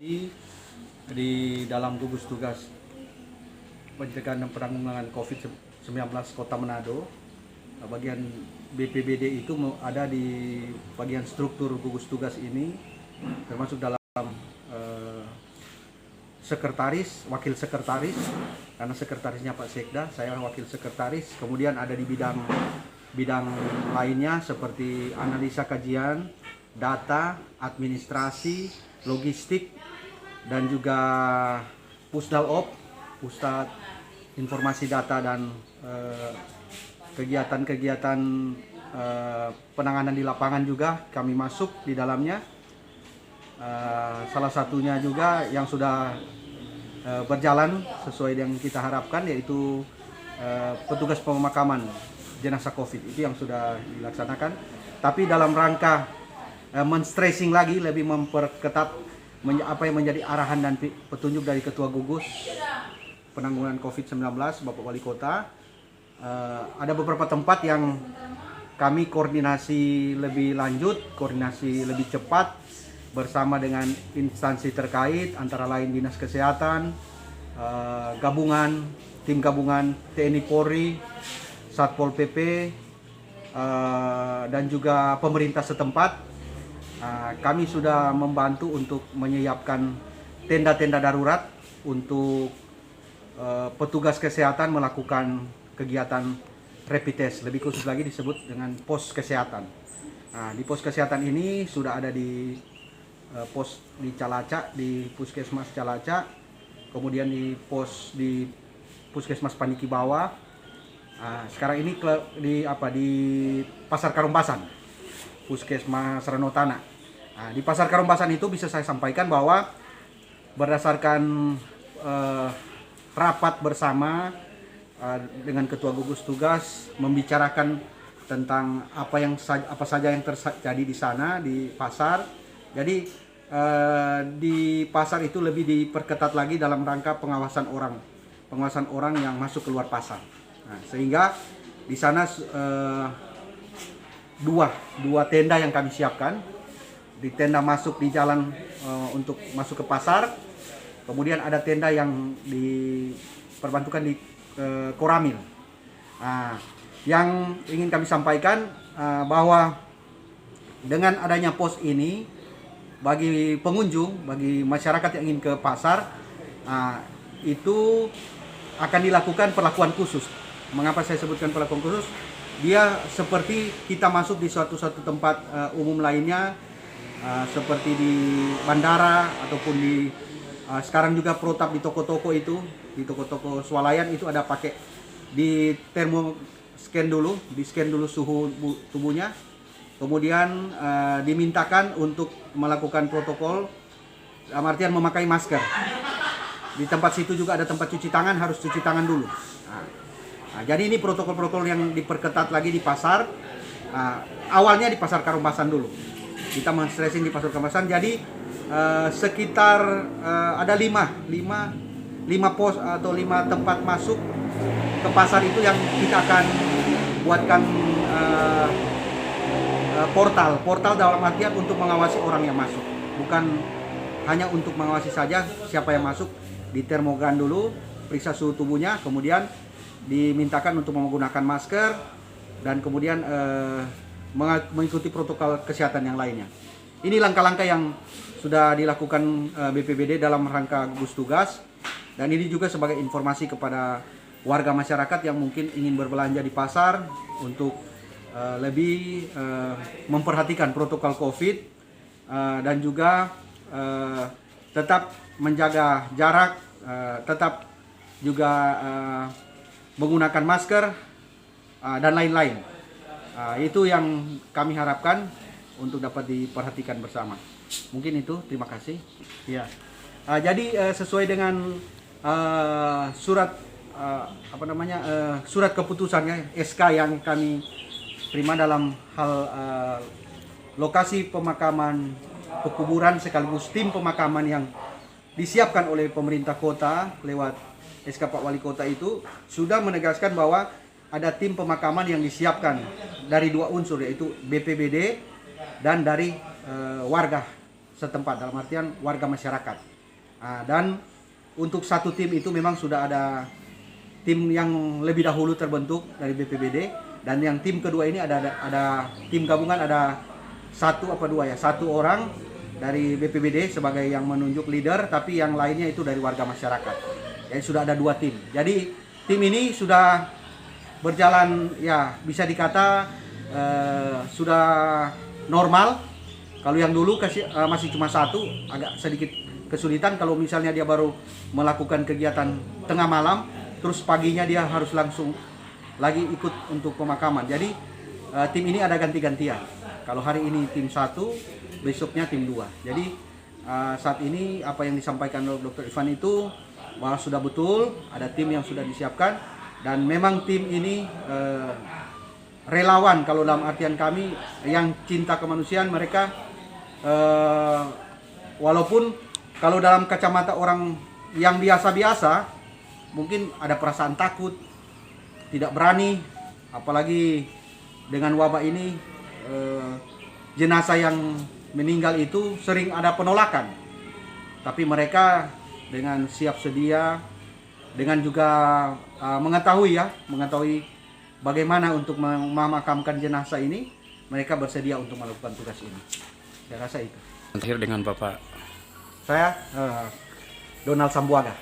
Di dalam gugus tugas pencegahan dan penanggulangan COVID-19 Kota Manado, bagian BPBD itu ada di bagian struktur gugus tugas ini, termasuk dalam sekretaris, wakil sekretaris, karena sekretarisnya Pak Sekda, saya wakil sekretaris. Kemudian ada di bidang lainnya seperti analisa kajian, data, administrasi, logistik, dan juga Pusdalop, Pusat Informasi Data dan kegiatan-kegiatan penanganan di lapangan juga kami masuk di dalamnya. Salah satunya juga yang sudah berjalan sesuai yang kita harapkan, yaitu petugas pemakaman jenazah COVID itu yang sudah dilaksanakan. Tapi dalam rangka men-stressing lagi, lebih memperketat apa yang menjadi arahan dan petunjuk dari Ketua Gugus Penanggulangan COVID-19 Bapak Wali Kota, ada beberapa tempat yang kami koordinasi lebih lanjut, koordinasi lebih cepat bersama dengan instansi terkait, antara lain Dinas Kesehatan, gabungan, tim gabungan TNI Polri, Satpol PP, dan juga pemerintah setempat. Kami sudah membantu untuk menyiapkan tenda-tenda darurat untuk petugas kesehatan melakukan kegiatan rapid test, lebih khusus lagi disebut dengan pos kesehatan. Nah, di pos kesehatan ini sudah ada di pos di Calaca, di Puskesmas Calaca, kemudian di Puskesmas Paniki Bawah. Sekarang ini di Pasar Karumpasan, Puskesmas Ranotana. Di Pasar Karumpasan itu bisa saya sampaikan bahwa berdasarkan rapat bersama dengan Ketua Gugus Tugas membicarakan tentang apa saja yang terjadi di sana di pasar. Jadi di pasar itu lebih diperketat lagi dalam rangka pengawasan orang yang masuk keluar pasar. Sehingga di sana dua tenda yang kami siapkan. Di tenda masuk di jalan untuk masuk ke pasar, kemudian ada tenda yang diperbantukan di Koramil. Yang ingin kami sampaikan bahwa dengan adanya pos ini, bagi pengunjung, bagi masyarakat yang ingin ke pasar, itu akan dilakukan perlakuan khusus. Mengapa saya sebutkan perlakuan khusus? Dia seperti kita masuk di suatu tempat umum lainnya, seperti di bandara ataupun sekarang juga protap di toko-toko itu, di toko-toko swalayan itu ada pakai di scan dulu suhu tubuhnya, kemudian dimintakan untuk melakukan protokol, dalam artian memakai masker. Di tempat situ juga ada tempat cuci tangan, harus cuci tangan dulu. Jadi ini protokol-protokol yang diperketat lagi di pasar. Awalnya di Pasar Karumpasan dulu. Kita men-stressing di Pasar Karumpasan. Jadi sekitar ada 5 pos atau 5 tempat masuk ke pasar itu yang kita akan buatkan portal dalam artian untuk mengawasi orang yang masuk. Bukan hanya untuk mengawasi saja siapa yang masuk, di termogan dulu, periksa suhu tubuhnya, kemudian dimintakan untuk menggunakan masker dan kemudian mengikuti protokol kesehatan yang lainnya. Ini langkah-langkah yang sudah dilakukan BPBD dalam rangka gugus tugas, dan ini juga sebagai informasi kepada warga masyarakat yang mungkin ingin berbelanja di pasar untuk lebih memperhatikan protokol COVID dan juga tetap menjaga jarak, tetap juga menggunakan masker dan lain-lain. Itu yang kami harapkan untuk dapat diperhatikan bersama. Mungkin itu, terima kasih. Ya. Jadi sesuai dengan surat surat keputusannya SK yang kami terima dalam hal lokasi pemakaman, pekuburan sekaligus tim pemakaman yang disiapkan oleh pemerintah kota lewat SK Pak Wali Kota, itu sudah menegaskan bahwa ada tim pemakaman yang disiapkan dari 2 unsur, yaitu BPBD dan dari warga setempat, dalam artian warga masyarakat. Dan untuk satu tim itu memang sudah ada tim yang lebih dahulu terbentuk dari BPBD, dan yang tim kedua ini ada tim gabungan, ada satu orang dari BPBD sebagai yang menunjuk leader, tapi yang lainnya itu dari warga masyarakat. Jadi sudah ada 2 tim. Jadi tim ini sudah berjalan, ya bisa dikata sudah normal. Kalau yang dulu masih cuma 1, agak sedikit kesulitan kalau misalnya dia baru melakukan kegiatan tengah malam, terus paginya dia harus langsung lagi ikut untuk pemakaman. Jadi tim ini ada ganti-gantian. Kalau hari ini tim 1, besoknya tim 2. Jadi saat ini apa yang disampaikan oleh Dr. Ivan itu bahwa sudah betul, ada tim yang sudah disiapkan, dan memang tim ini relawan, kalau dalam artian kami yang cinta kemanusiaan. Mereka walaupun kalau dalam kacamata orang yang biasa-biasa mungkin ada perasaan takut, tidak berani, apalagi dengan wabah ini, jenazah yang meninggal itu sering ada penolakan. Tapi mereka dengan siap sedia, dengan juga mengetahui bagaimana untuk memakamkan jenazah ini, mereka bersedia untuk melakukan tugas ini. Saya rasa itu. Terakhir dengan Bapak. Saya Donald Sambuaga.